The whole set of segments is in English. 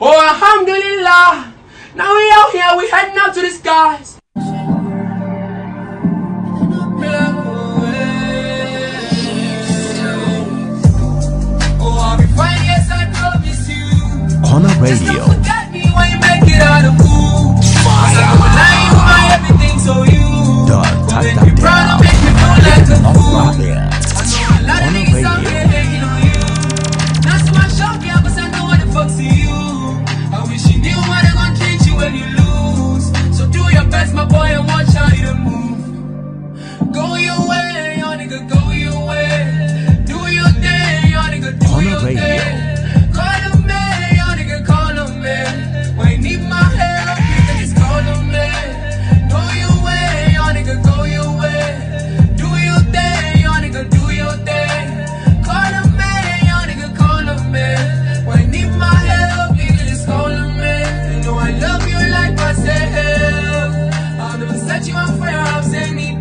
Oh, alhamdulillah. Now we out here, we heading out to the skies. Corner Radio. I wish you knew what I'm gonna treat you when you lose. So do your best, my boy, and watch how you move. Go your way, your nigga, go your way. Do your thing, your nigga, do your thing. Call him man, your nigga, call him man. When you need my help, you can just call him man. Go your way, your nigga, go your way. Do your thing, your nigga, do your thing. Call him man, your nigga, call him man. When you need my help, you can just call him man. You know I love you like myself. I'll never set you on fire, I'll say anything.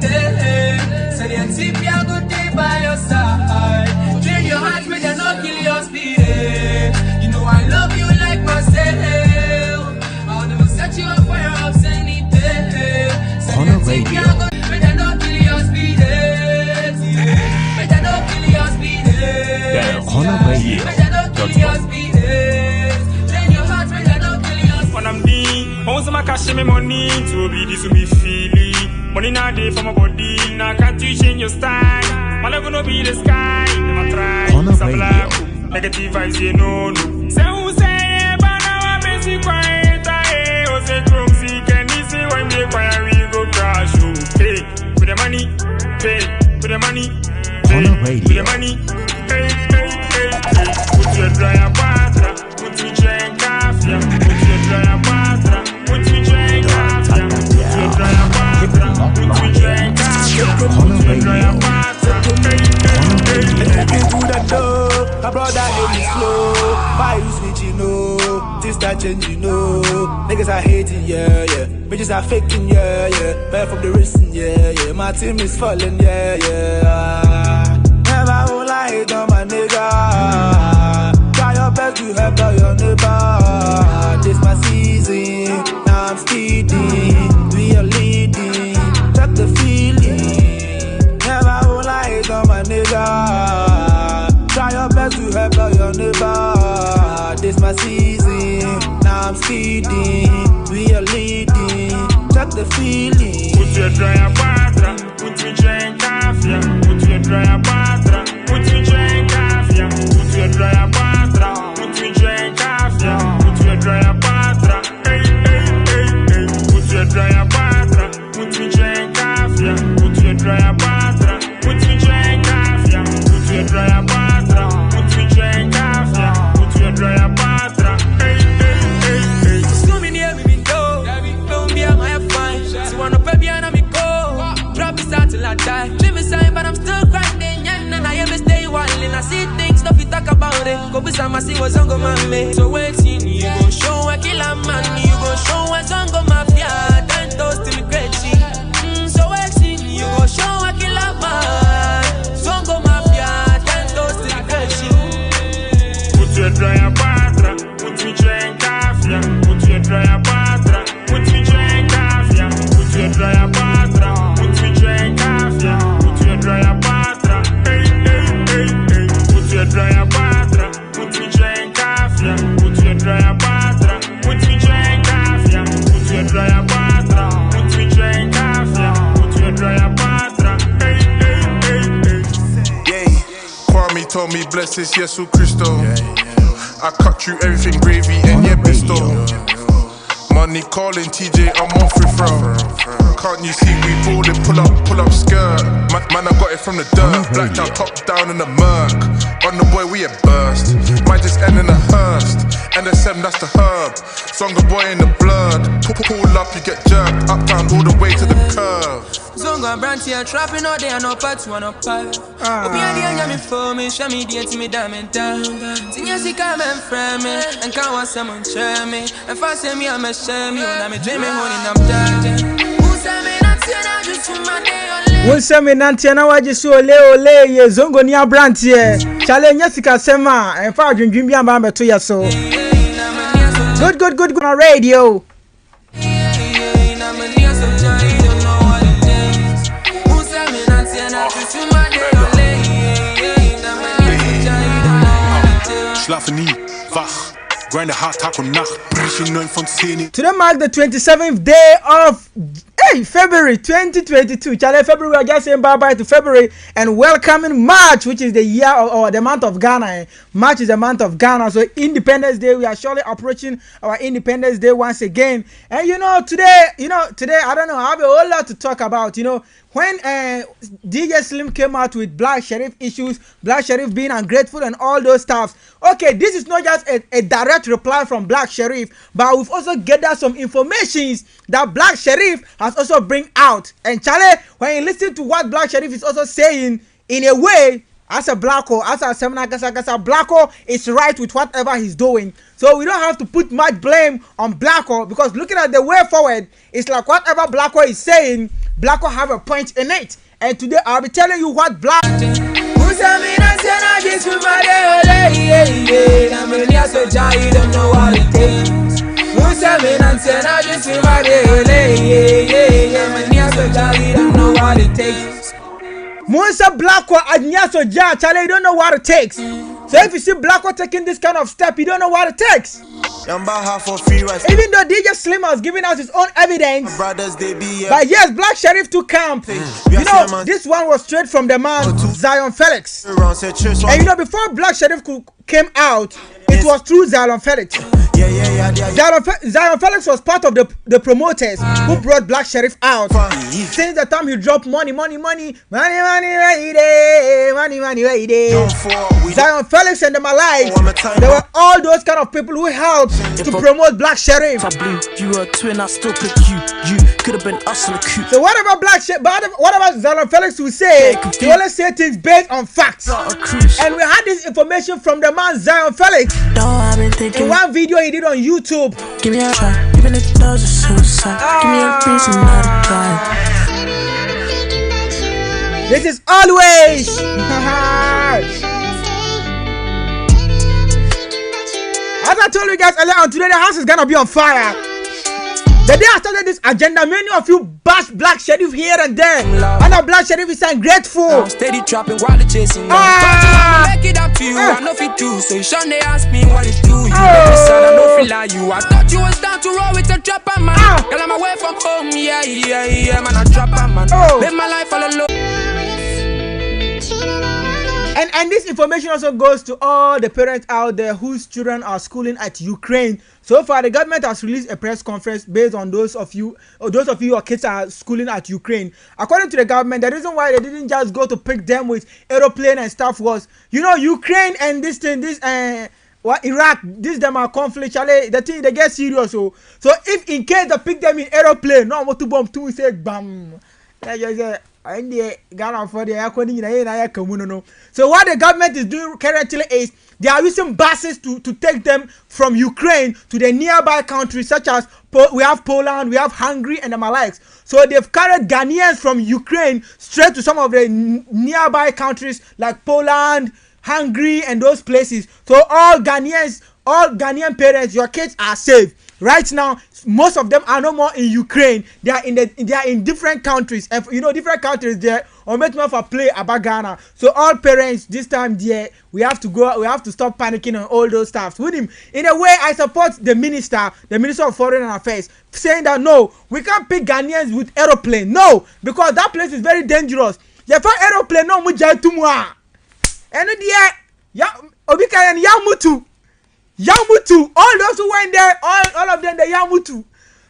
So the tip, I go day by your side. Drain your heart, make you not kill your spirit. You know I love you like myself. I'll never set you on fire, I'll say anything. So the tip, I go make you not kill your spirit. Make you not kill your spirit. Corner Radio. Make you not kill your spirit. Drain your heart, make you not kill your spirit. When I'm deep, most my cash me money to be this will be feeling. Money not day for my body, now can't you change your style? I'm not gonna be the sky, never try. Corner It's a Radio. Blacko, negative vibes, you know, no. Say who say, but now I'm busy quiet, oh, say clumsy, can you see when they quiet, we go crash, oh, pay, with the money, pay, with the money, pay, Corner with Radio. the money, pay, put your dryer patra, put your drink coffee, put your dryer patra, put your drink coffee, put your dryer patra, put your drink coffee, Corner Radio. Into the door, my brother hate me slow. Why you switching, no? Things that change, you know. Niggas are hating, yeah, yeah. Bitches are faking, yeah, yeah. Bad from the wristen, yeah, yeah. My team is falling, yeah, yeah. Never will I hate on my nigga. Try your best to help out your neighbor. This my season, now I'm speeding. We are leading, check the feeling. Never will I hate on my nigga. Try your best to help out your neighbor. This my season, now I'm speeding. We are leading, check the feeling. put your dryer patra, put your drink coffee, put your dryer patra, put your drink coffee, put your dryer patra, put your drink coffee, put your dryer patra, hey, put your dryer patra, put your drink coffee, put your dryer patra, put your drink coffee, put your dryer patra, put your drink coffee, put your dryer patra, hey. So many have been told, don't be a my fine. So wanna pay behind me go, drop this out till I die. Live inside, but I'm still grinding, yeah, and I ever stay wildin'. I see things, no fit talk about it. Go beside my see what's on go man. So waiting, you gon' show a killer man, you gon' show what's on go mafia. Then toast to me crazy. So waiting, you gon' show a killer man, song go mafia. Then toast to me crazy. Put your dryer patra, put your drink coffee, put your dryer patra, put your drink coffee, put your dryer patra, put your drink coffee, put your dryer patra, hey, put your dryer patra, put your drink coffee, put your dryer patra, put your drink coffee, put your dryer patra, put your drink coffee, put your dryer patra, hey. Yeah, Kwame told me bless this Yesu Christo. I cut through everything gravy and yeah besto. Money calling TJ, I'm off with from. Can't you see we ballin', pull up skirt. Man, I got it from the dirt. Blacked out, top down in the murk. On the boy, we a burst. Might just end in a hearse. NSM, that's the herb. Songa boy in the blood. Pull up, you get jerked. Uptown all the way to the curve. Zonga branch here, trapping all day and no parts, one up part. Open your day and me for me, show me the to me diamond down. Sing your sick and frame me, and can't want someone share me. If I say me, I'm a shame you, and I'm a dreaming when I'm dying. Who say me not say that just for my day only? Who say me not say now I just so ole ye zongo ni branch here. Challenge Jessica Sema, and far dream be am to ya so. Good on radio. Schlafen nie, wach. Grind hard Tag und Nacht. Brechen 9 von 10. Today mark the 27th day of February 2022. Charlie, February, we are just saying bye-bye to February and welcoming March, which is the year or the month of Ghana. March is the month of Ghana. So Independence Day, we are surely approaching our Independence Day once again. And today, I don't know, I have a whole lot to talk about. When DJ Slim came out with Black Sheriff issues, Black Sheriff being ungrateful and all those stuff. Okay, this is not just a direct reply from Black Sheriff, but we've also gathered some information that Black Sheriff has also bring out. And Charlie, when you listen to what Black Sheriff is also saying, in a way, as a Blacko, as a Semina Gasa, Blacko is right with whatever he's doing. So we don't have to put much blame on Blacko, because looking at the way forward, it's like whatever Blacko is saying, Blacko have a point in it. And today I'll be telling you what Black. Monsa Blacko Adnyaso Ja, Charlie, you don't know what it takes. So if you see Blacko taking this kind of step, you don't know what it takes. Even though DJ Slim was giving us his own evidence, but yes, Black Sheriff to camp. This one was straight from the man Zion Felix. And before Black Sheriff came out, it was through Zion Felix. Zion Felix was part of the promoters who brought Black Sheriff out. Since the time he dropped money. Zion Felix and the Malay, there were all those kind of people who helped to promote Black Sheriff. You were a twin, I still pick you. You could have been us in the coop. So whatever Black Sheriff, whatever Zion Felix will say, he always say things based on facts. And we had this information from the man Zion Felix. In one video he did on YouTube. Give me a try, even if it does a suicide. Give me a reason not to die. This is always. As I told you guys earlier on, today the house is gonna be on fire. The day I started this agenda, many of you bash Black Sheriff here and there. And now Black Sheriff is ungrateful. Steady trapping while chasing. Make it up to you, I know fit too. So you shouldn't ask me what it do. You make me sad, I know feel like you. I thought you was down to roll with a trapper man. Girl, I'm away from home, yeah, man, a trapper man. Live my life all alone. And this information also goes to all the parents out there whose children are schooling at Ukraine. So far, the government has released a press conference based on those of you your kids are schooling at Ukraine. According to the government, the reason why they didn't just go to pick them with aeroplane and stuff was, Ukraine and Iraq, them are conflict. The thing they get serious. So if in case they pick them in aeroplane, no what to bomb to say bam. So what the government is doing currently is they are using buses to take them from Ukraine to the nearby countries such as we have Poland, we have Hungary and the Malaysians. So they've carried Ghanaians from Ukraine straight to some of the nearby countries like Poland, Hungary and those places. So all Ghanaian parents, your kids are safe. Right now, most of them are no more in Ukraine. They are in different countries. And different countries there or make more for play about Ghana. So all parents this time there, we have to stop panicking on all those stuff. With him, in a way, I support the Minister of Foreign Affairs, saying that no, we can't pick Ghanaians with aeroplane. No, because that place is very dangerous. The first aeroplane no mujai tumwa. And Obika and Yamutu, all those who went there, all of them, the Yamutu.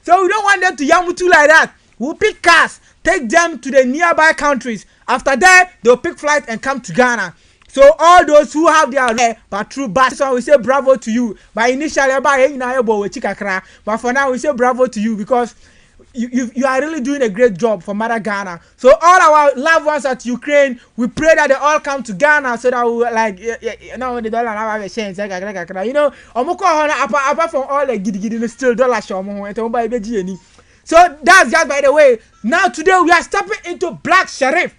So we don't want them to Yamutu like that. We'll pick cars, take them to the nearby countries. After that, they'll pick flight and come to Ghana. So all those who have their but through bus, so we say bravo to you. But initially, but for now, we say bravo to you because you are really doing a great job for Mother Ghana. So all our loved ones at Ukraine, we pray that they all come to Ghana so that we the dollar have a chance. Apart from all the giddy still dollar show. So that's just by the way. Now today we are stepping into Black Sheriff.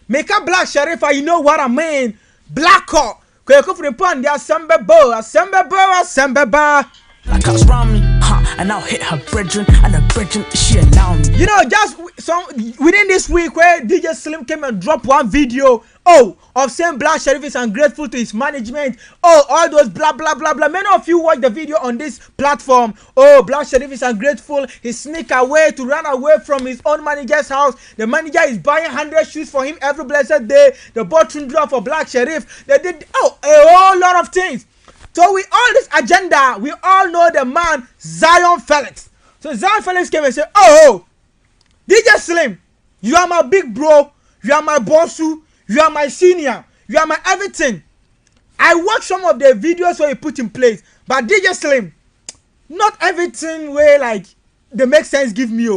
Make a Black Sheriff, you know what I mean? Blacko. Kwe kufri pon dia sembe bo. like cops round me, and I'll hit her brethren, and her brethren, she allow me. You know, just within this week where DJ Slim came and dropped one video, of saying Black Sherif is ungrateful to his management, all those blah blah blah blah. Many of you watch the video on this platform. Black Sherif is ungrateful. He sneak away to run away from his own manager's house. The manager is buying 100 shoes for him every blessed day. They bought $2 for Black Sherif. They did a whole lot of things. So with all this agenda, we all know the man Zion Felix. So Zion Felix came and said, DJ Slim, you are my big bro, you are my bossu, you are my senior, you are my everything. I watched some of the videos where he put in place, but DJ Slim, not everything where like they make sense give me.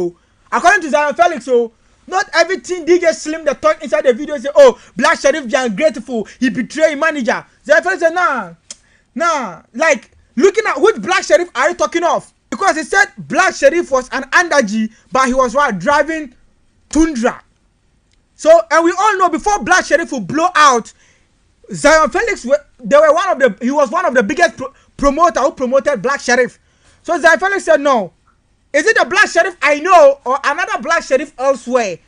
According to Zion Felix, not everything DJ Slim the talk inside the video say, Black Sherif be ungrateful, he betrayed his manager. Zion Felix said, nah, like looking at which Black Sherif are you talking of? Because he said Black Sherif was an underg, but he was driving Tundra. So, and we all know before Black Sherif will blow out, Zion Felix, he was one of the biggest promoter who promoted Black Sherif. So Zion Felix said, no, is it the Black Sherif I know or another Black Sherif elsewhere?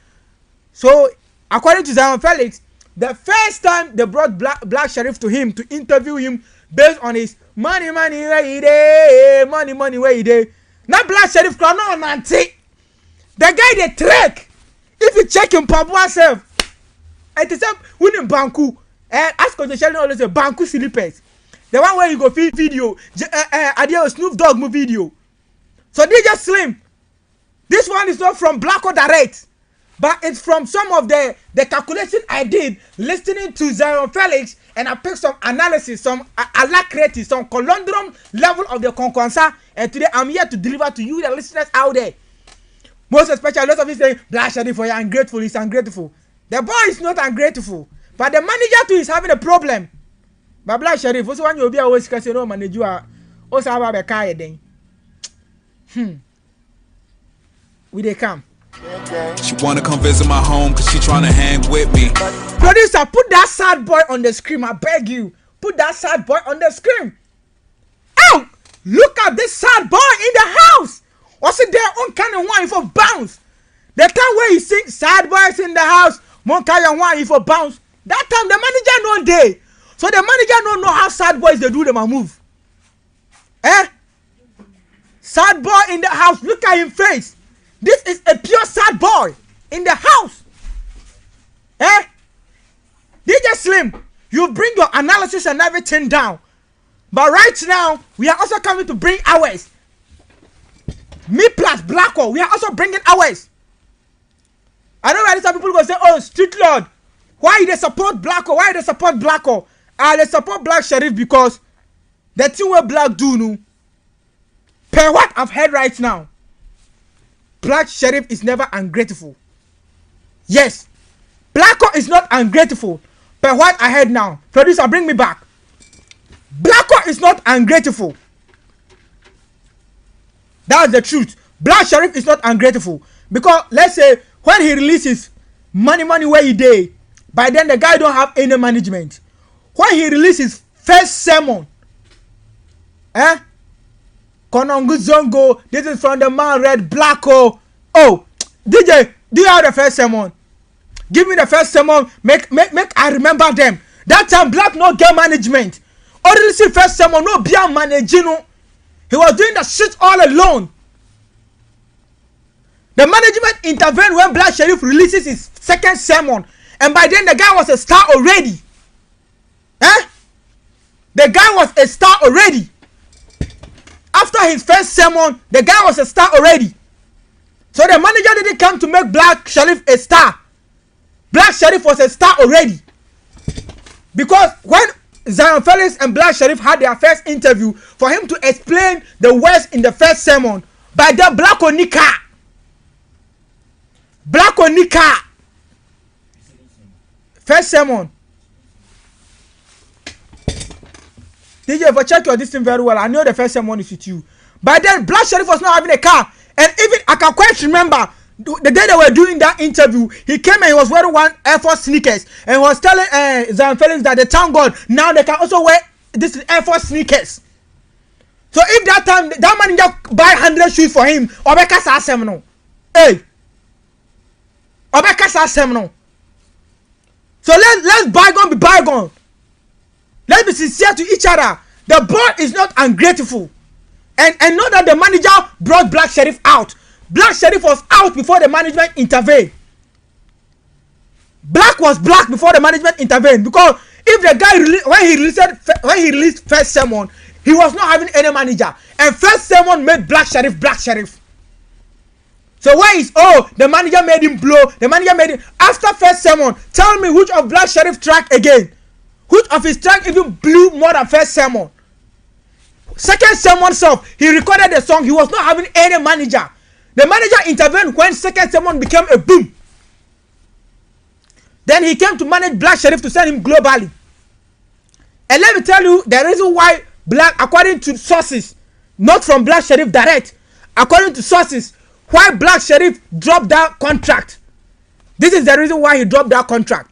So, according to Zion Felix, the first time they brought Black Sherif to him to interview him based on his money where he dey, money where he dey. Now Black Sherif crown on auntie. The guy they track. If you check him Papua self, it is winning Banku. Ask the children always say Banku slippers. The one where you go feed video, Adio Snoop Dogg movie video. So DJ Slim, this one is not from Blacko direct, but it's from some of the calculation I did listening to Zion Felix, and I picked some analysis, some alacrity, some conundrum level of the conconsa, and today I'm here to deliver to you the listeners out there. Most especially, lots of you say Black Sherif for you ungrateful, he's ungrateful. The boy is not ungrateful, but the manager too is having a problem. But Black Sherif, also when you be always say no manager, also have a car then. We they come. She wanna come visit my home cause she tryna hang with me. Producer, put that sad boy on the screen, I beg you. Put that sad boy on the screen. Look at this sad boy in the house. What's it there on kind of wine for bounce? The time where he sing sad boys in the house, mon kind of wine for bounce. That time the manager no day. So the manager don't know how sad boys they do them a move. Sad boy in the house, look at him face. This is a pure sad boy in the house. DJ Slim, you bring your analysis and everything down. But right now, we are also coming to bring ours. Me plus Blacko, we are also bringing ours. I know where some people go say, Street Lord, why they support Blacko? Why they support Blacko? They support Black Sherif because the thing where Black do no. Per what I've heard right now, Black Sherif is never ungrateful. Yes, Blacko is not ungrateful. Per what I heard now, producer, bring me back. Blacko is not ungrateful. That's the truth. Black Sherif is not ungrateful because let's say when he releases money where he day, by then the guy don't have any management. When he releases first sermon, Konongu Zongo, this is from the man Red Blacko. DJ, do you have the first sermon? Give me the first sermon. Make I remember them. That time Black no get management. Already see first sermon no be managing. He was doing the shit all alone. The management intervened when Black Sherif releases his second sermon. And by then the guy was a star already. The guy was a star already. After his first sermon, the guy was a star already. So the manager didn't come to make Black Sherif a star. Black Sherif was a star already. Because when Zion Felix and Black Sherif had their first interview for him to explain the words in the first sermon, by then Blacko Nika. First sermon. DJ, if I check your distance very well, I know the first sermon is with you. By then, Black Sherif was not having a car. And even, I can quite remember, the day they were doing that interview, he came and he was wearing one Air Force sneakers. And he was telling Zion Felix that they thank God, now they can also wear this Air Force sneakers. So if that time manager buy 100 shoes for him, Obeka sa asem no. Hey. Obeka sa asem no. So let's bygone be bygone. Let's be sincere to each other. The boy is not ungrateful. And know that the manager brought Black Sheriff out. Black Sheriff was out before the management intervened. Black was black before the management intervened, because if the guy when he released First Sermon, he was not having any manager, and First Sermon made Black Sheriff Black Sheriff. So where is the manager made him blow? The manager made him after First Sermon. Tell me which of Black Sheriff track again? Which of his track even blew more than First Sermon? Second Sermon self, he recorded the song. He was not having any manager. The manager intervened when Second Sermon became a boom. Then he came to manage Black Sheriff to send him globally. And let me tell you the reason why Black, according to sources, not from Black Sheriff direct, according to sources, why Black Sheriff dropped that contract. This is the reason why he dropped that contract.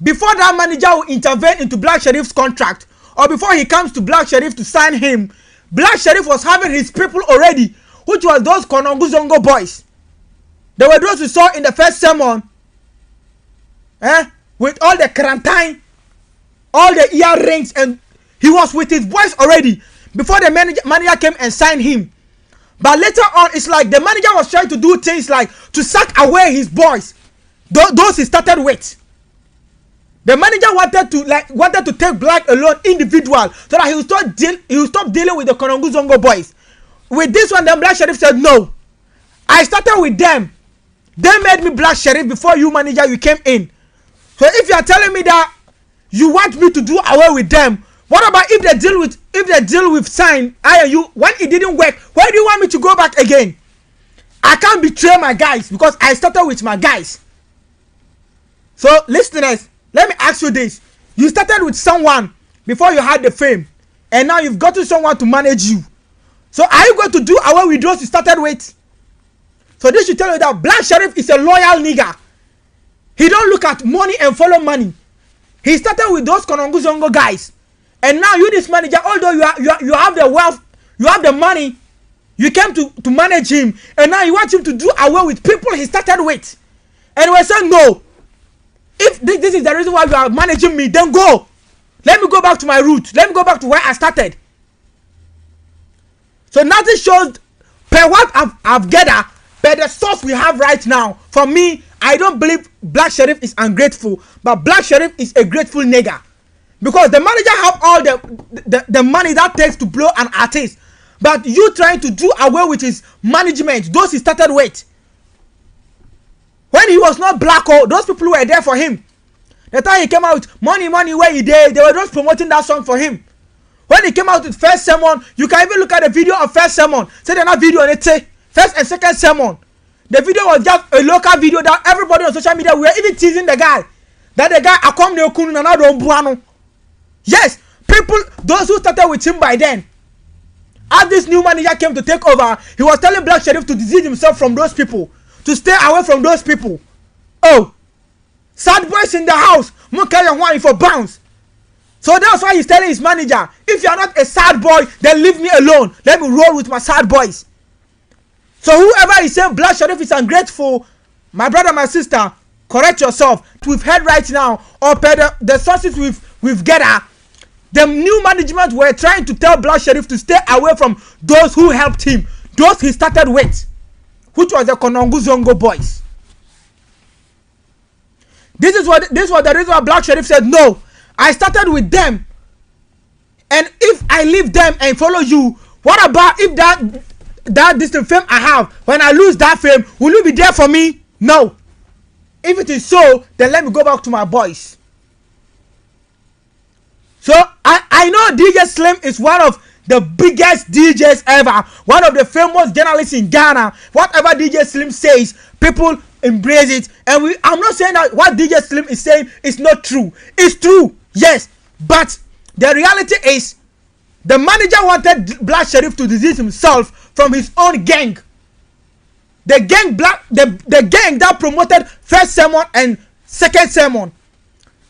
Before that manager will intervene into Black Sheriff's contract, or before he comes to Black Sheriff to sign him, Black Sheriff was having his people already, which was those Konongo Zongo boys. They were those we saw in the First Sermon. With all the quarantine, all the earrings, and he was with his boys already before the manager came and signed him. But later on, it's like the manager was trying to do things like to sack away his boys, those he started with. The manager wanted to take Black alone, individual, so that he would stop dealing with the Konongo Zongo boys. With this one, then Black Sheriff said, no, I started with them. They made me Black Sheriff before you manager, you came in. So if you are telling me that you want me to do away with them, what about if they deal with sign I and you when it didn't work? Why do you want me to go back again? I can't betray my guys because I started with my guys. So listeners, let me ask you this: you started with someone before you had the fame, and now you've gotten someone to manage you. So are you going to do away with those you started with? So this should tell you that Black Sheriff is a loyal nigga. He don't look at money and follow money. He started with those Konongo Zongo guys, and now you, this manager, although you have the wealth, you have the money, you came to manage him, and now you want him to do away with people he started with. And we're saying no. If this is the reason why you are managing me, then go. Let me go back to my roots. Let me go back to where I started. So nothing shows per what I've gathered, per the source we have right now. For me, I don't believe Black Sheriff is ungrateful, but Black Sheriff is a grateful nigga. Because the manager have all the money that takes to blow an artist. But you trying to do away with his management, those he started with. When he was not Blacko, those people were there for him. The time he came out with money where he did, they were just promoting that song for him. When he came out with First Sermon, you can even look at the video of First Sermon. Say they're not video on it, say First and Second Sermon. The video was just a local video that everybody on social media were even teasing the guy. That the guy Akom Neokunu and Adon. Yes, people, those who started with him by then. As this new manager came to take over, he was telling Black Sheriff to disease himself from those people, to stay away from those people. Oh, sad boys in the house, Mukaya wine for bounce. So that's why he's telling his manager, if you are not a sad boy, then leave me alone. Let me roll with my sad boys. So whoever is saying Black Sheriff is ungrateful, my brother, my sister, correct yourself. We've heard right now, or per the sources we've gathered, the new management were trying to tell Black Sheriff to stay away from those who helped him, those he started with, which was the Konongo Zongo boys. This was the reason why Black Sheriff said, no, I started with them, and if I leave them and follow you, what about if that distant fame I have, when I lose that fame, will you be there for me? No. If it is so, then let me go back to my boys. So I know DJ Slim is one of the biggest DJs ever, one of the famous journalists in Ghana. Whatever DJ Slim says, people embrace it. And I'm not saying that what DJ Slim is saying is not true. It's true, yes. But the reality is, the manager wanted Black Sheriff to disease himself from his own gang. The gang that promoted First Sermon and Second Sermon.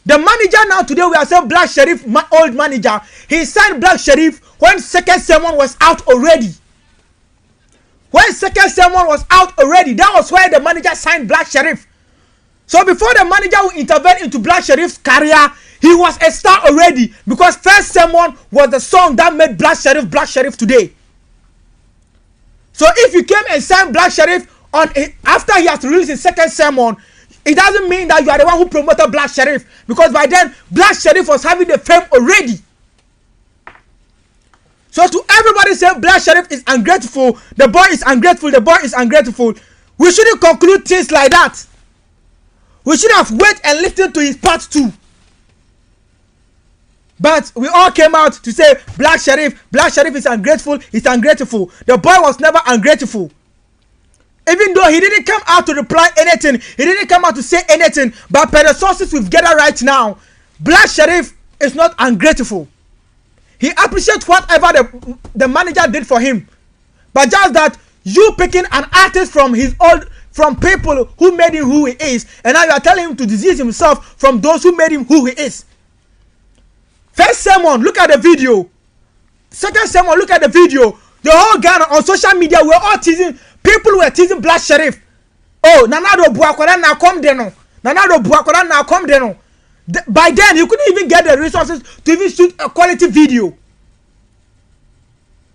The manager now today we are saying Black Sheriff, old manager. He signed Black Sheriff when second sermon was out already. When second sermon was out already, that was where the manager signed Black Sheriff. So before the manager will intervene into Black Sheriff's career, he was a star already, because first sermon was the song that made Black Sheriff today. So if you came and signed Black Sheriff after he has released his second sermon, it doesn't mean that you are the one who promoted Black Sheriff, because by then Black Sheriff was having the fame already. So to everybody saying Black Sheriff is ungrateful, the boy is ungrateful, we shouldn't conclude things like that. We should have waited and listened to his part 2. But we all came out to say Black Sheriff is ungrateful, The boy was never ungrateful. Even though he didn't come out to reply anything, he didn't come out to say anything, but per the sources we've gathered right now, Black Sheriff is not ungrateful. He appreciates whatever the manager did for him. But just that you picking an artist from people who made him who he is, and now you are telling him to disease himself from those who made him who he is. First sermon, look at the video. Second sermon, look at the video. The whole Ghana on social media were all teasing. People were teasing Black Sheriff. Oh, Nanado Buakwara na come deno. Nanado Buakwara na come deno. By then, you couldn't even get the resources to even shoot a quality video.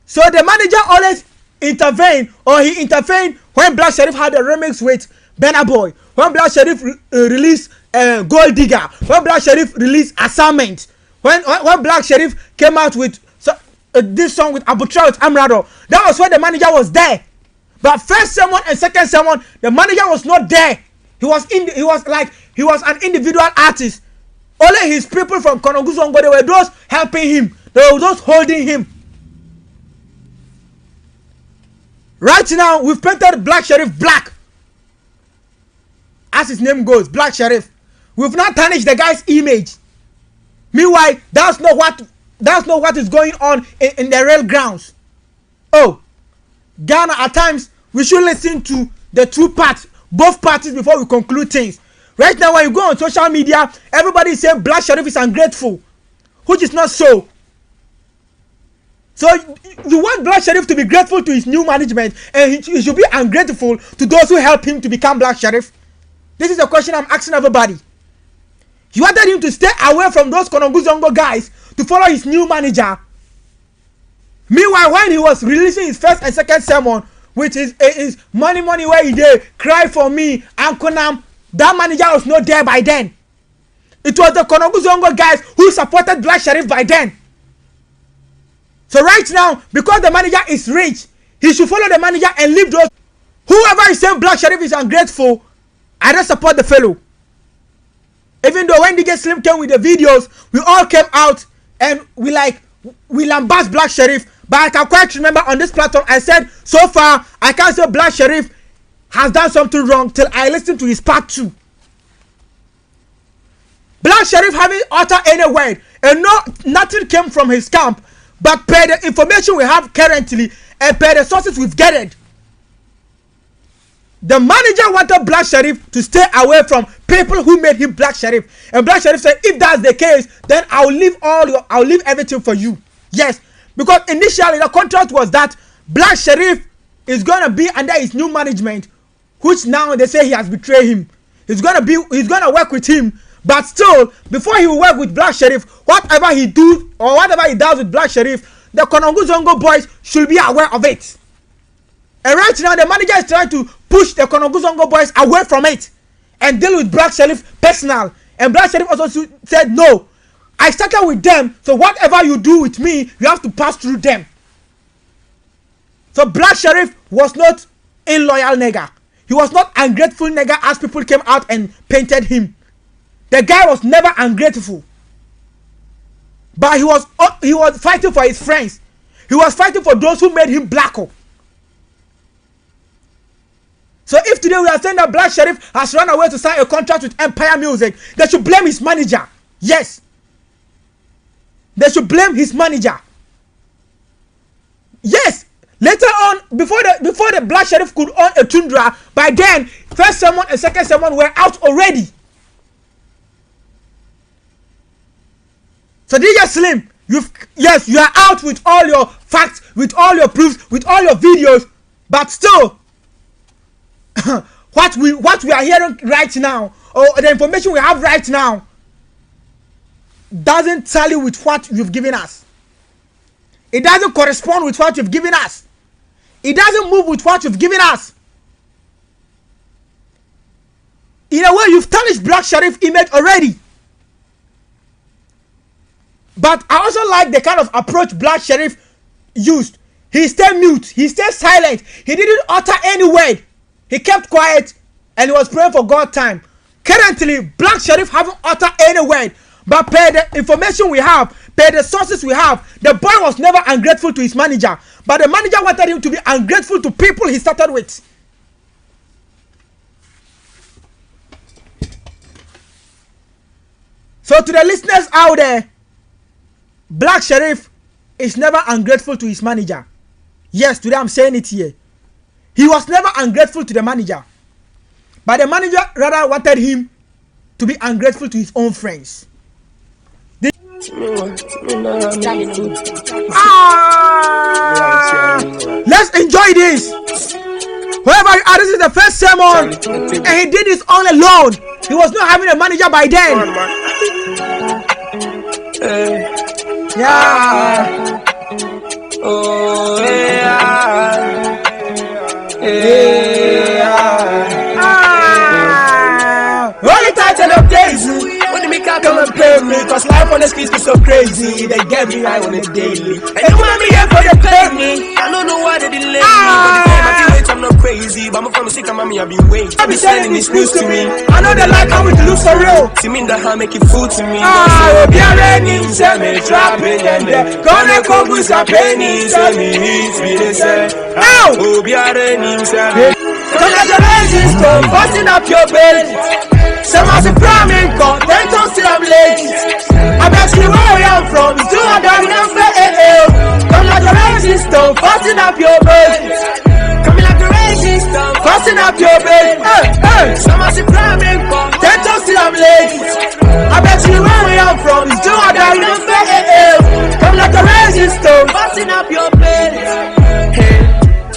So the manager always intervened when Black Sheriff had a remix with Burna Boy. When Black Sheriff released Gold Digger. When Black Sheriff released Assignment. When Black Sheriff came out with this song with Abutra with Amrado, that was when the manager was there. But first sermon and second sermon, the manager was not there. He was an individual artist. Only his people from Konoguzongo, they were those helping him. They were those holding him. Right now, we've painted Black Sheriff black. As his name goes, Black Sheriff. We've not tarnished the guy's image. Meanwhile, that's not what is going on in the real grounds. Oh, Ghana, at times we should listen to the two parts, both parties, before we conclude things. Right now, when you go on social media, everybody is saying Black Sheriff is ungrateful, which is not so. So you want Black Sheriff to be grateful to his new management, and he should be ungrateful to those who helped him to become Black Sheriff? This is a question I'm asking everybody. You wanted him to stay away from those Konoguzongo guys to follow his new manager. Meanwhile, when he was releasing his first and second sermon, which is money where he did, cry for me, and Konam, that manager was not there by then. It was the Konoguzongo guys who supported Black Sheriff by then. So right now, because the manager is rich, he should follow the manager and leave those. Whoever is saying Black Sheriff is ungrateful, I don't support the fellow. Even though when DJ Slim came with the videos, we all came out and we lambast Black Sheriff. But I can quite remember on this platform, I said, so far, I can't say Black Sheriff has done something wrong till I listen to his part 2. Black Sheriff haven't uttered any word, and nothing came from his camp. But per the information we have currently, and per the sources we've gathered, the manager wanted Black Sheriff to stay away from people who made him Black Sheriff. And Black Sheriff said, if that's the case, then I'll leave everything for you. Yes, because initially the contract was that Black Sheriff is gonna be under his new management, which now they say he has betrayed him. He's gonna work with him, but still, before he will work with Black Sheriff, whatever he do or whatever he does with Black Sheriff, the Konoguzongo boys should be aware of it. And right now, the manager is trying to push the Konoguzongo boys away from it and deal with Black Sheriff personal. And Black Sheriff also said, no, I started with them, so whatever you do with me, you have to pass through them. So Black Sheriff was not a loyal nigger. He was not ungrateful nigger as people came out and painted him. The guy was never ungrateful. But he was fighting for his friends. He was fighting for those who made him Blacko. So if today we are saying that Black Sheriff has run away to sign a contract with Empire Music, they should blame his manager. Yes. They should blame his manager. Yes. Later on, before the Black Sheriff could own a Tundra, by then, first sermon and second sermon were out already. So DJ Slim, you are out with all your facts, with all your proofs, with all your videos, but still, what we are hearing right now, or the information we have right now, doesn't tally with what you've given us. It doesn't correspond with what you've given us. It doesn't move with what you've given us. In a way, you've tarnished Black Sharif image already. But I also like the kind of approach Black Sharif used. He stayed mute. He stayed silent. He didn't utter any word. He kept quiet and he was praying for God's time. Currently, Black Sharif haven't uttered any word. But per the information we have, per the sources we have, the boy was never ungrateful to his manager. But the manager wanted him to be ungrateful to people he started with. So to the listeners out there, Black Sharif is never ungrateful to his manager. Yes, today I'm saying it here. He was never ungrateful to the manager. But the manager rather wanted him to be ungrateful to his own friends. Let's enjoy this. Whoever you are, this is the first sermon, and he did this all alone. He was not having a manager by then. Yeah. Oh yeah. Only title of days. When the car come and pay me, cause life on the streets is so crazy. They get me high on a daily. And you want me here for the pay me. I don't know why they delay me. But the I feel I'm not crazy. But I'm from the sick of mommy, I've been waiting. I be sending this news to me. I know they like how it looks for real. See me in the hand, make it food to me. Ah, be a raining, say me trapping and then gonna come with a penny, say me hits me, they say. Oh, be a raining, say me. Congratulations, for busting up your belly. Some as a priming call, then don't still I'm late. I bet you where I am from, it's 200 Congratulations, stone, busting up your belly. Coming like a raging stone, busting up your belly. Some as a priming call, then don't still I'm late. I bet you where I am from, it's 200 Coming like a raging stone, busting up your belly.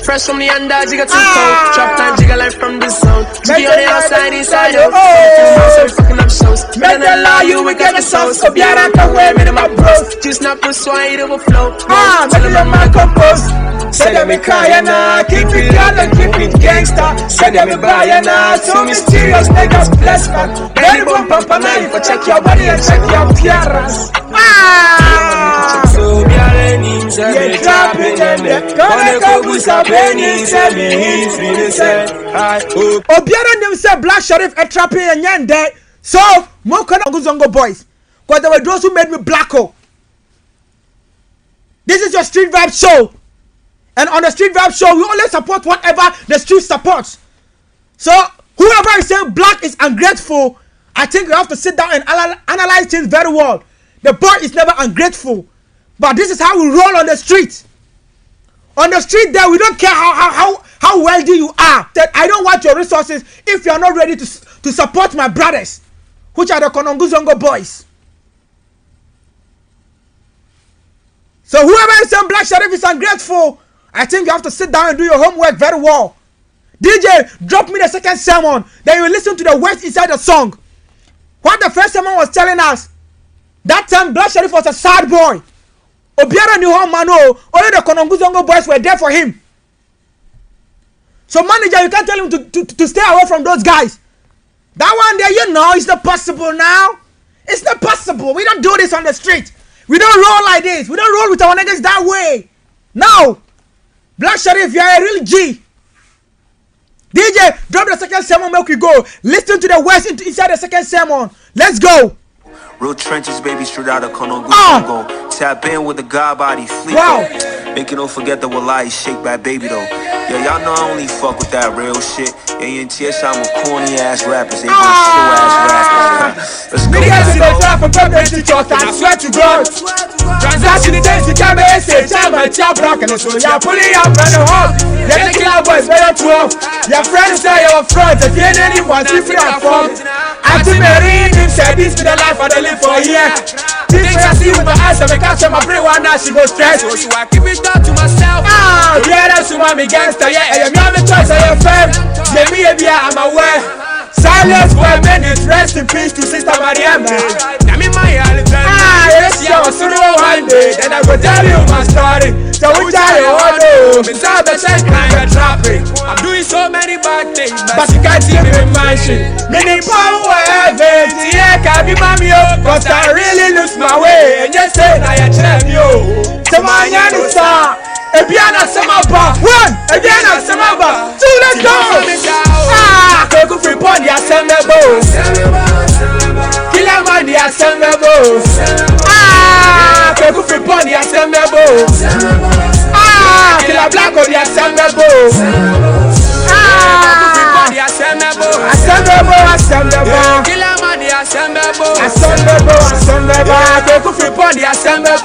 Fresh from the under, jigga too cold. Drop time, jigga life from the zone. Jiggy on the outside, inside of so fucking up shows. Men that lie, you we get the sauce. So be out of the way, man, my bros. Just not persuade, overflow. Tell them I'm compost. Say them me crying, keep it young and keep it gangsta. Say them me buying, so mysterious, niggas bless man. Belly bump up a knife, but check your body and check your appearance. So be a raining, say me trapping and then gonna go with a penny, say me hits me, they say Obiara them say Black Sharif a trapping and yan there. So more kind of Zongo boys, because there were those who made me Blacko. This is your Street Vibe show, and on the Street Vibe show we only support whatever the street supports. So whoever is saying Black is ungrateful, I think we have to sit down and analyze things very well. The boy is never ungrateful, but this is how we roll on the street. On the street there, we don't care how wealthy you are. That I don't want your resources if you are not ready to support my brothers, which are the Kononguzongo boys. So whoever is saying Black Sharif is ungrateful, I think you have to sit down and do your homework very well. DJ, drop me the second sermon, then you listen to the words inside the song. What the first sermon was telling us, that time Black Sharif was a sad boy. Obiara knew how man, only the Kononguzongo boys were there for him. So manager, you can't tell him to stay away from those guys. That one there, you know, it's not possible now. It's not possible. We don't do this on the street. We don't roll like this. We don't roll with our niggas that way. No. Black Sharif, you are a real G. DJ, drop the second sermon, make we go. Listen to the words inside the second sermon. Let's go. Real trenches, baby, straight out of Kononguzongo. Tap in with the God body fleet. Wow. Make you don't forget the Wallahi shake by baby though. Yeah, y'all know I only fuck with that real shit. ANTS, I'm with corny ass rappers. They want slow ass rappers. Let's go. Niggas in the top for government teachers, I swear to God. Transaction days, the camera say, time and chop rock and so you're pulling up on the hog. You're the killer boys, very 12. Your friends say you're front, if you ain't anyone, if you're not from. Until Marine said, this be the life I live for here. This I see with my eyes, I make out my brain one now she goes stress. So I keep it down to myself. Yeah, that's who I'm gangster, yeah, and I'm the choice of your fam. Yeah, me, I'm aware. Silence for a minute, rest in peace to Sister Mariana. I'm in my yes, I was so one day, then I will tell you my story. So we tell you all know, inside the check, I'm traffic. I'm doing so many bad things, but you can't see me in my shit. Meaning power, yeah, can't be mommy, cause I really lose my way. And just say, I am you. So my young star. Ebiana Samaba, one, Ebiana Samaba, two, let's go. Coco free pond, the assemble. Killer man, the assemble. Coco free pond, the assemble. Killer Blacko, the assemble. Assemble. Killer man, the assemble. Coco free pond, the assemble.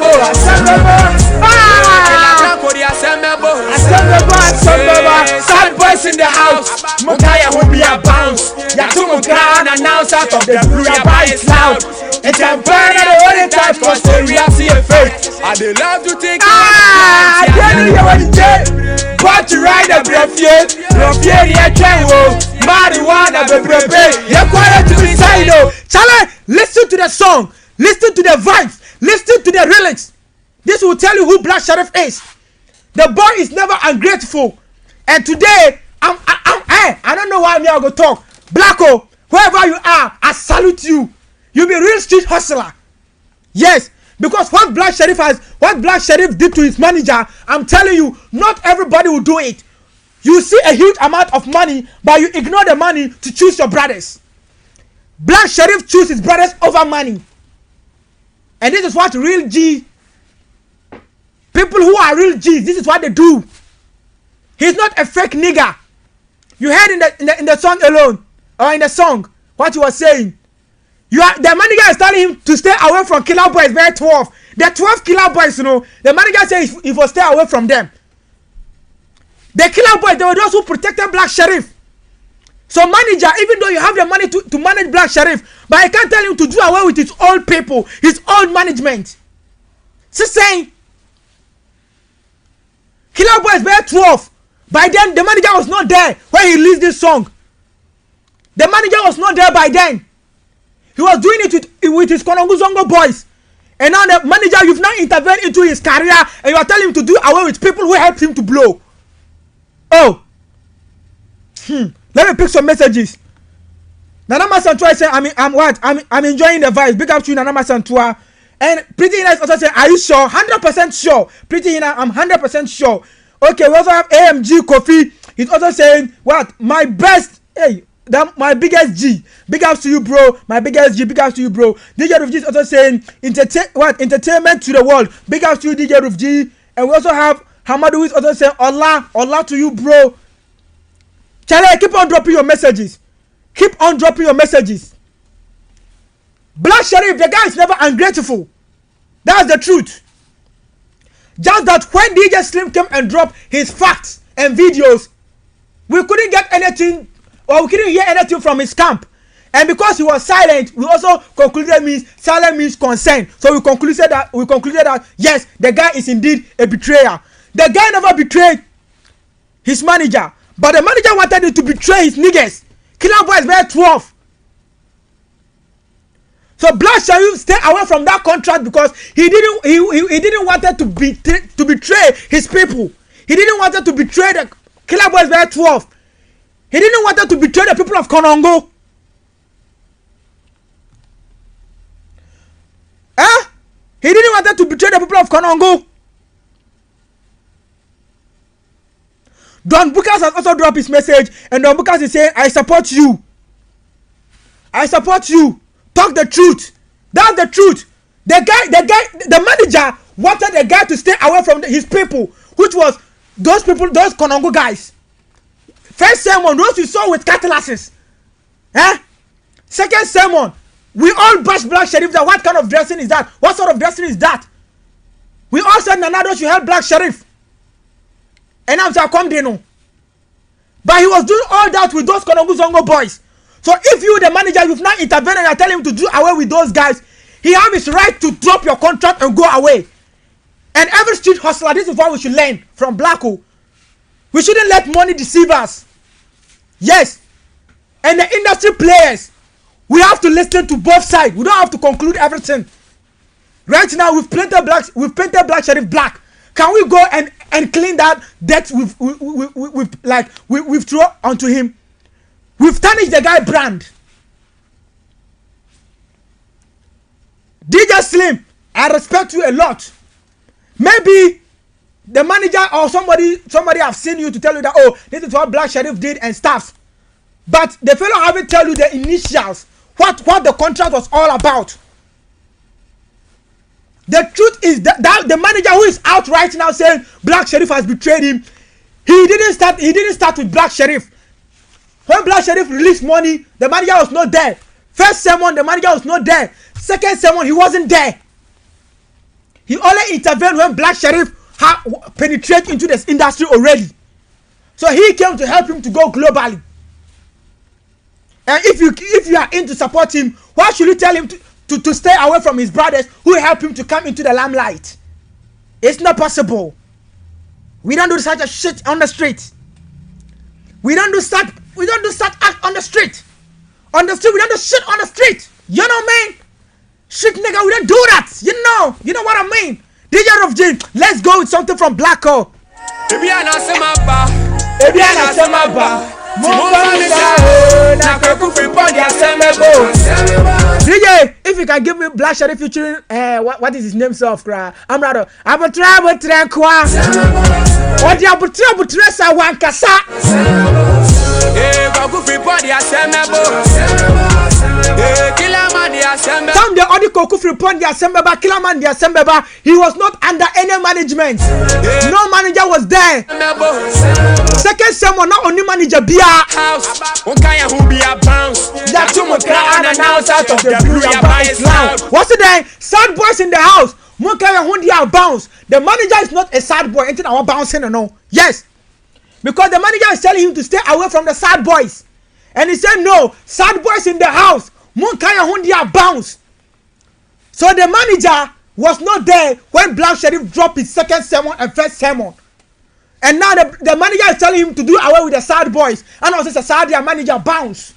Sad boys in the house. Mokaya will be a bounce. Yatumo crown announce out of the blue. Your body is loud. It's a burn at the only time for stereo see a fake. I they love to take I can't hear what you say. But to ride a breath, yeah, marijuana, baby. You're quiet to be silent. Challenge, listen to the song, listen to the vibes, listen to the lyrics. This will tell you who Black Sheriff is. The boy is never ungrateful. And today, I don't know why I'm here to talk. Blacko, wherever you are, I salute you. You be a real street hustler. Yes, because what Black Sheriff did to his manager, I'm telling you, not everybody will do it. You see a huge amount of money, but you ignore the money to choose your brothers. Black Sheriff chooses his brothers over money. And this is what real G, people who are real G's, this is what they do. He's not a fake nigga. You heard in the song alone, or in the song, what he was saying. The manager is telling him to stay away from killer boys, very 12. The 12 killer boys, you know, the manager says he will stay away from them. The killer boys, they were those who protected Black Sheriff. So manager, even though you have the money to manage Black Sheriff, but I can't tell him to do away with his old people, his old management. She's saying, killer boys were 12. By then, the manager was not there when he released this song. The manager was not there by then. He was doing it with his Konongo Zongo boys. And now the manager, you've now intervened into his career and you are telling him to do away with people who helped him to blow. Oh. Let me pick some messages. Nanama Santua is saying, I'm enjoying the vibes. Big up to you, Nanama Santua. And Pretty Hina is also saying, are you sure? 100% sure. Pretty Hina, I'm 100% sure. Okay, we also have AMG Kofi. He's also saying, what? My best, hey, my biggest G. Big ups to you, bro. My biggest G. Big ups to you, bro. DJ Roof G is also saying, entertainment to the world. Big ups to you, DJ Roof G. And we also have Hamadu who is also saying, Allah to you, bro. Charlie, keep on dropping your messages. Keep on dropping your messages. Black Sheriff, the guy is never ungrateful. That's the truth. Just that when DJ Slim came and dropped his facts and videos, we couldn't get anything, or we couldn't hear anything from his camp. And because he was silent, we also concluded silent means consent. So we concluded that yes, the guy is indeed a betrayer. The guy never betrayed his manager, but the manager wanted him to betray his niggas. Killer Boy is very 12. So Black Sheriff stay away from that contract because he didn't want to betray his people. He didn't want to betray the Killer Boys very 12. He didn't want to betray the people of Konongo. He didn't want to betray the people of Konongo. Don Bukas has also dropped his message, and Don Bukas is saying, I support you. I support you. Talk the truth. That's the truth. The manager wanted the guy to stay away from his people, which was those people, those Konongo guys. First sermon, those you saw with cutlasses. Second sermon, we all bash Black Sheriff. That what kind of dressing is that? What sort of dressing is that? We all said Nanado should help Black Sheriff. And I'm come there no. But he was doing all that with those Konongo Zongo boys. So if you, the manager, you've not intervened and you're telling him to do away with those guys, he has his right to drop your contract and go away. And every street hustler, this is what we should learn from Blacko. We shouldn't let money deceive us. Yes. And the industry players, we have to listen to both sides. We don't have to conclude everything. Right now, we've painted Black Sheriff black. Can we go and clean that debt we've thrown onto him? We've tarnished the guy brand. DJ Slim, I respect you a lot. Maybe the manager or somebody have seen you to tell you that, oh, this is what Black Sheriff did and stuff. But the fellow haven't tell you the initials, what the contract was all about. The truth is that the manager who is out right now saying Black Sheriff has betrayed him, he didn't start with Black Sheriff. When Black Sheriff released money, the manager was not there. First sermon, the manager was not there. Second sermon, he wasn't there. He only intervened when Black Sheriff had penetrated into this industry already. So he came to help him to go globally. And if you are in to support him, why should you tell him to stay away from his brothers who help him to come into the limelight? It's not possible. We don't do such a shit on the street. We don't do such act on the street. On the street, we don't do shit on the street. You know what I mean? Shit nigga, we don't do that. You know what I mean? DJ of Jim, let's go with something from Blacko. DJ, if you can give me Black Sheriff featuring what is his name self cry? I'm rather I'm a travel tranqua. What you abutre sa wankasa. Some the other Koku Fripon the Assembaba, Killaman the Assembaba, he was not under any management. No manager was there. Second someone not only manager Bia house. Who be a bounce. That you must unannounced out of the blue loud. What's it there? Sad boys in the house. Munkaya Hundi are bounce. The manager is not a sad boy until our bouncing or no. Yes. Because the manager is telling him to stay away from the sad boys. And he said no, sad boys in the house. Munkaya Hundi are bounce. So the manager was not there when Black Sheriff dropped his second sermon and first sermon. And now the manager is telling him to do away with the sad boys. And also the sad manager bounce.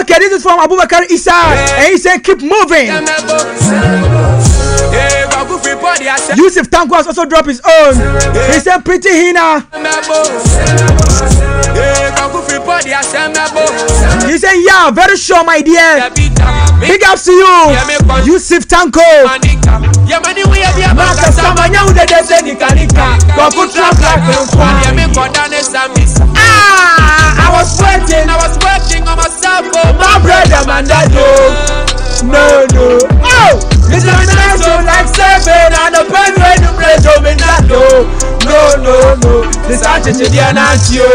Okay, this is from Abubakar Issa, and he said keep moving. Yusuf Tanko has also dropped his own. He said pretty Hina. He said yeah, very sure my dear. Big ups to you, Yusuf Tanko. I was waiting on myself for my brother man that no. Oh, this is nice like 7 and a pen when you play dominado. No. This is the Anatio.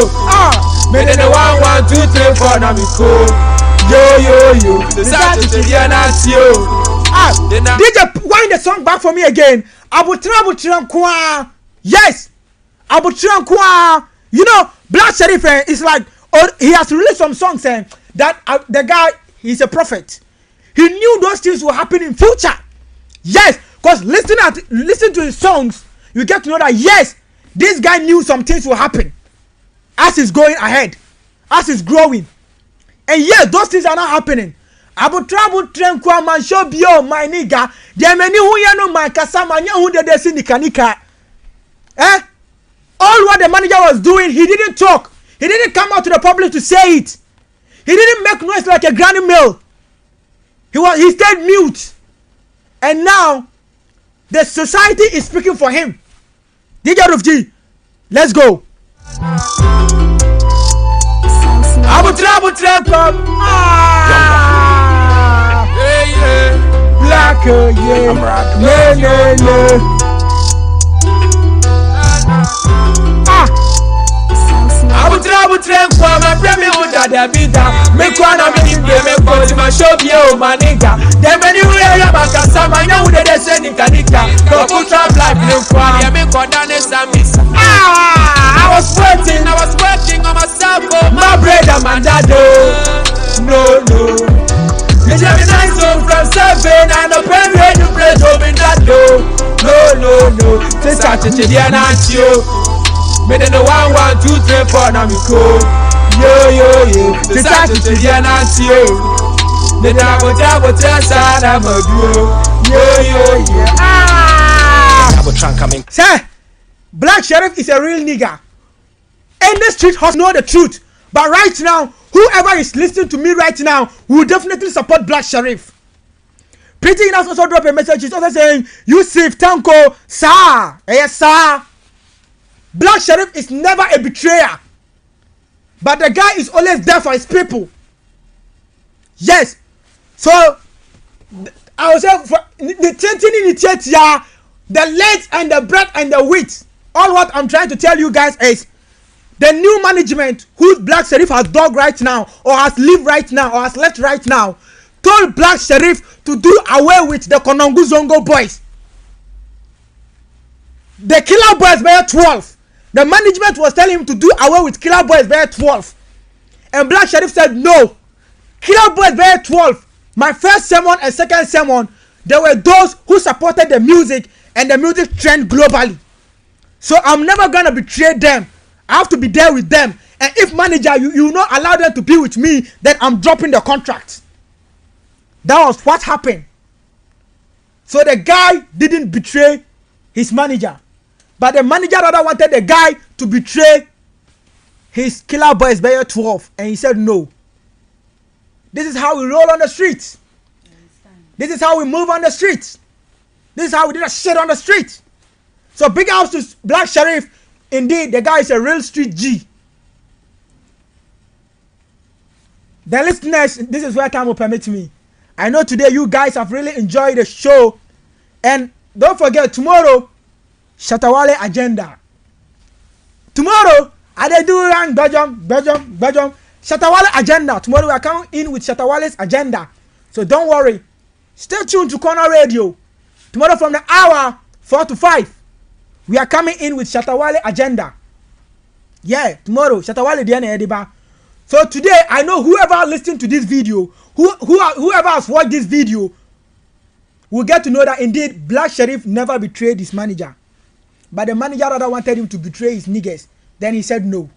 Made in the 1, 2, 3, 4 now me cool. Yo. This is the Anatio. DJ, wind the song back for me again. Abutran Kwa. Yes, Abutran Kwa. You know, Black Sheriff is like, he has released some songs saying that the guy, he's a prophet. He knew those things will happen in future. Yes, because listen to his songs, you get to know that yes, this guy knew some things will happen as he's going ahead, as he's growing. And yes, those things are not happening. Abu train kwa man show bio my nigga. There many who ya no my kasama nya who de see nika. All what the manager was doing, he didn't talk. He didn't come out to the public to say it. He didn't make noise like a granny mill. He stayed mute. And now the society is speaking for him. DJ Rufji, let's go. Abutra come. Blacko, Abutra come, my baby would have the bidder. Make one of me, make one my show you, my nigga. Then when you hear about Kasama, you know they send Nika. Go put up like blue one, you make one done miss. I was working on myself, my brother, my dad. No. You tell me nice so from 7 and a pen ready to play to that door. No. This is a not you. Me then the 1, 1, 2, 3, 4 now me go. Yo. This is a not you. The double side I'm a yo. Double trunk coming. Sir, Black Sheriff is a real nigga. And the street has know the truth. But right now, whoever is listening to me right now will definitely support Black Sheriff. Pretty enough also drop a message. He's also saying, Yusuf, Tanko, sir. Yes, sir. Black Sheriff is never a betrayer. But the guy is always there for his people. Yes. So, I was saying, for the length and the breadth and the width. All what I'm trying to tell you guys is, the new management who Black Sheriff has dug right now, or has lived right now, or has left right now, told Black Sheriff to do away with the Konongo Zongo boys. The Killer Boys by 12. The management was telling him to do away with Killer Boys by 12. And Black Sheriff said no. Killer Boys by 12. My first sermon and second sermon, there were those who supported the music and the music trend globally. So I'm never gonna betray them. I have to be there with them. And if manager, you not allow them to be with me, then I'm dropping the contract. That was what happened. So the guy didn't betray his manager. But the manager rather wanted the guy to betray his Killer Boys by 12. And he said no. This is how we roll on the streets. This is how we move on the streets. This is how we did a shit on the street. So big house to Black Sheriff. Indeed, the guy is a real street G. The listeners, this is where time will permit me. I know today you guys have really enjoyed the show. And don't forget, tomorrow, Shatawale agenda. Tomorrow, I do rang Bajam. Shatawale agenda. Tomorrow we are coming in with Shatawale's agenda. So don't worry. Stay tuned to Corner Radio. Tomorrow from the hour 4 to 5. We are coming in with Shatawale agenda. Yeah, tomorrow Shatawale Diana Ediba. So today I know whoever listened to this video, whoever has watched this video, will get to know that indeed Black Sheriff never betrayed his manager. But the manager rather wanted him to betray his niggas. Then he said no.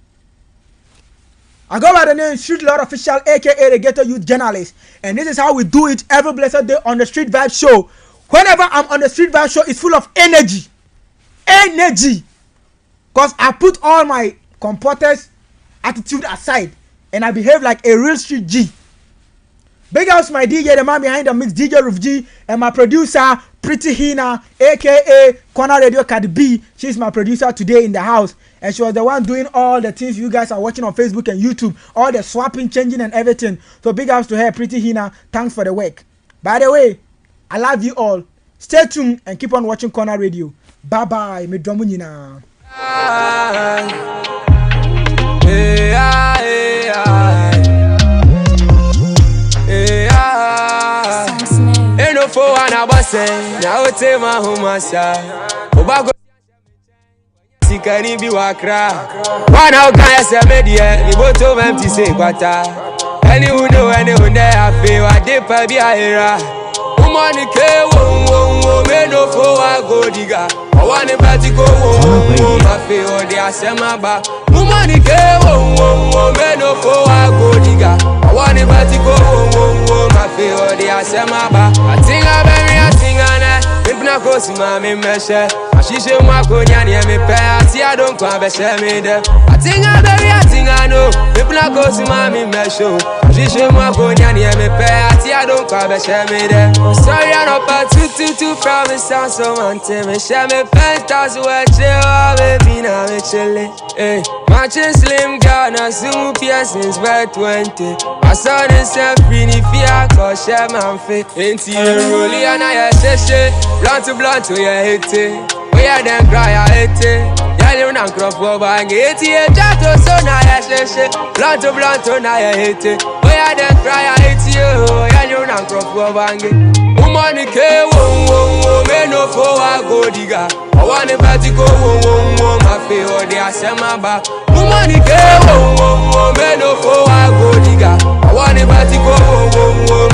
I go by the name Street Lord Official, aka the Ghetto Youth Journalist, and this is how we do it every blessed day on the Street Vibe Show. Whenever I'm on the Street Vibe Show, it's full of energy. Because I put all my comporters attitude aside and I behave like a real street G. Big house my DJ, the man behind the mix, DJ Roof G, and my producer Pretty Hina, aka Corner Radio Cardi B. She's my producer today in the house, and she was the one doing all the things you guys are watching on Facebook and YouTube, all the swapping, changing and everything. So big house to her, Pretty Hina. Thanks for the work. By the way, I love you all. Stay tuned and keep on watching Corner Radio. Bye bye, me dromunina. Eno fo ana bose, na ote ma humasa. Obago sikani bi wakra. Wana okaya se medie, ni boto empty say kwata. Any who know any who there afi wa de pa bi ahira. Umani ke wo me no fo wa go diga. Wani bati ko wo ma fe o de asema ba. Umani ke wo me no fo wa go diga. Wani bati ko wo ma fe o de asema ba. Atinga be mi atinga na. Impna ko si ma mi meshe. Ashishe mwa ko nyani e mi pe ati adon kwa be she mi de. Atinga be mi atinga no. Impna ko si ma mi meshe. Ashishe mwa ko nyani e mi pe ati adon kwa be she mi de. Sorry I no pa 222 from the sound so man me she me fantasy we chill baby now me chillin'. Hey, matching slim girl, now zoom piercings by 20. My son is a pretty fear, cause share man fit. Ain't you rolling and I say blunt to your hit it. We are them cry, I hate it. Y'all don't crop over and get it. Just so now I say blunt to now I hate it. We are them cry, I hate you. Y'all don't crop over and get money came, me no for a go digger. I want a party go, my feel they are semi back. Money came, me no for a go digger. I want a party go,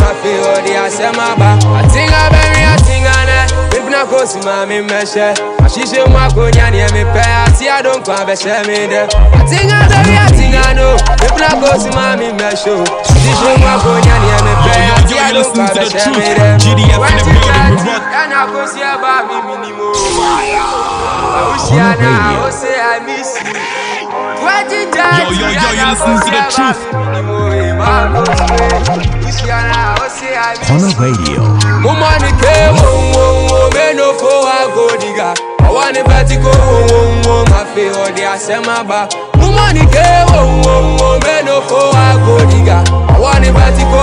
my feel they are semi back. I think I bury a thing on it. If not go see my measure, she should my go and me pay. I see I don't come and share me there. I think I bury a thing I know. If not go see my measure, she should my go and me pay. I see I don't come and share me there. And I go see about me minimum. I wish you now, say I miss you. Yo, you listen to the truth. Corner Radio. Money came, me no for a go digger. I want a party go, my feel they are semi back. Money came, me no for a go digger. I want a party go,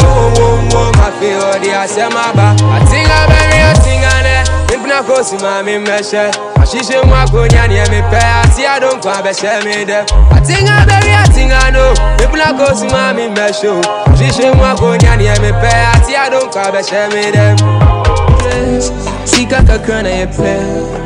my feel they are semi back. I think I bury a thing on it. If not go see my measure, she should my go and me pay. I see I don't come and share me there. I think I bury a thing I know. If not go see my measure, she should my go and me pay. I see I don't come and share me there. See kaka crown I pay.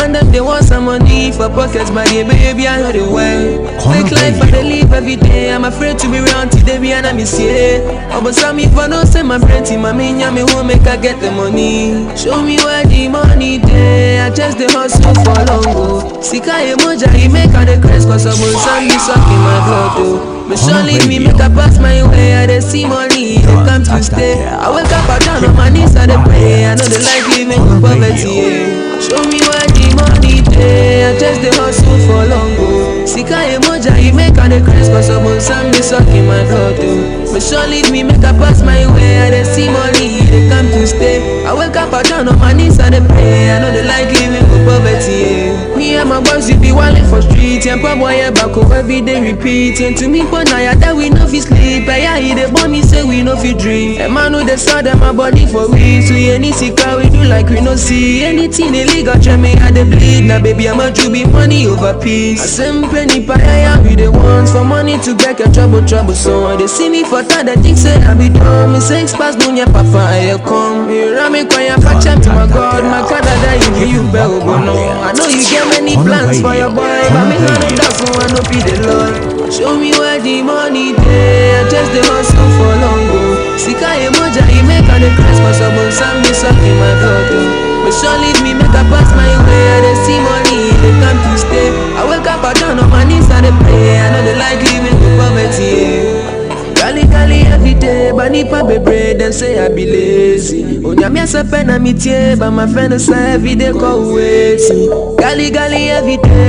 And them they want some money for pockets, but yeah, baby, I know the way. Fake life, I live every day. I'm afraid to be around today, and I miss you. Oh, but some if I don't send my friend to my main, me won't make I get the money. Show me where the money day. I just the hustle for long go. Sika emoja, he make all the craze, cause I'm on me sucking my blood, though. But surely me make a pass my way. I they see money, they come to stay. I wake up, I down on my knees, I they pray. I know they like living in poverty. Show me where the money day. I just the hustle for long go. Sika emoja, he make all the craze, cause I'm on me sucking my blood, though. But surely me make a pass my way. I they see money, they come to stay. I wake up, I down on my knees, I they pray. I know they like living in poverty. Me and my boys, we be wildin' for streets. And pop boy, back over every day repeating to me. But now that we know fi sleep. Yeah, he dey born me say we know fi dream. And man know they start them my body for weeks. We any sika we do like we no see. Anything illegal try me I dey bleed. Now baby I'm a jubi money over peace. I send penny pie yeah we the ones for money to get a trouble. So they see me for time they think say I be dumb. Me say pass dunya papa I come. Me rami kwa ya patch to my God. My Canada you better go no. I know you get many plans for your boy, but me not enough for I no be the Lord. Show me where the money day. I just the hustle for long go. Sika emoja, he make all the craze, cause I'm on me sucking my blood, though. But surely me make a pass my way. I they see money, they come to stay. I wake up, I down on my knees, and they pray. I know they like living in poverty. Gali every day, but nipa be bread and say I be lazy. Onya me a pen and me tie, but my friend say every day call wait. Gali every day.